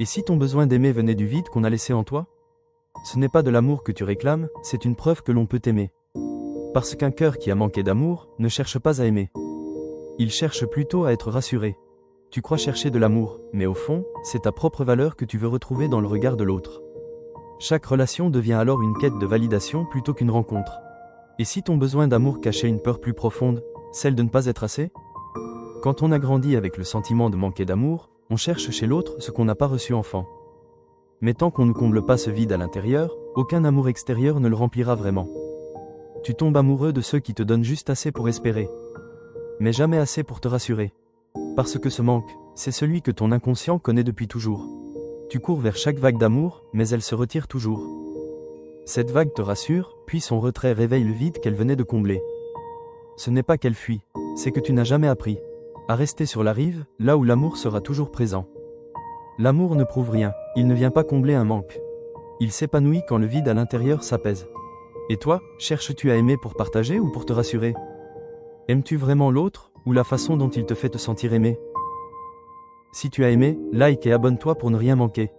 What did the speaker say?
Et si ton besoin d'aimer venait du vide qu'on a laissé en toi? Ce n'est pas de l'amour que tu réclames, c'est une preuve que l'on peut t'aimer. Parce qu'un cœur qui a manqué d'amour ne cherche pas à aimer. Il cherche plutôt à être rassuré. Tu crois chercher de l'amour, mais au fond, c'est ta propre valeur que tu veux retrouver dans le regard de l'autre. Chaque relation devient alors une quête de validation plutôt qu'une rencontre. Et si ton besoin d'amour cachait une peur plus profonde, celle de ne pas être assez? Quand on a grandi avec le sentiment de manquer d'amour, on cherche chez l'autre ce qu'on n'a pas reçu enfant. Mais tant qu'on ne comble pas ce vide à l'intérieur, aucun amour extérieur ne le remplira vraiment. Tu tombes amoureux de ceux qui te donnent juste assez pour espérer. Mais jamais assez pour te rassurer. Parce que ce manque, c'est celui que ton inconscient connaît depuis toujours. Tu cours vers chaque vague d'amour, mais elle se retire toujours. Cette vague te rassure, puis son retrait réveille le vide qu'elle venait de combler. Ce n'est pas qu'elle fuit, c'est que tu n'as jamais appris à rester sur la rive, là où l'amour sera toujours présent. L'amour ne prouve rien, il ne vient pas combler un manque. Il s'épanouit quand le vide à l'intérieur s'apaise. Et toi, cherches-tu à aimer pour partager ou pour te rassurer? Aimes-tu vraiment l'autre, ou la façon dont il te fait te sentir aimé? Si tu as aimé, like et abonne-toi pour ne rien manquer.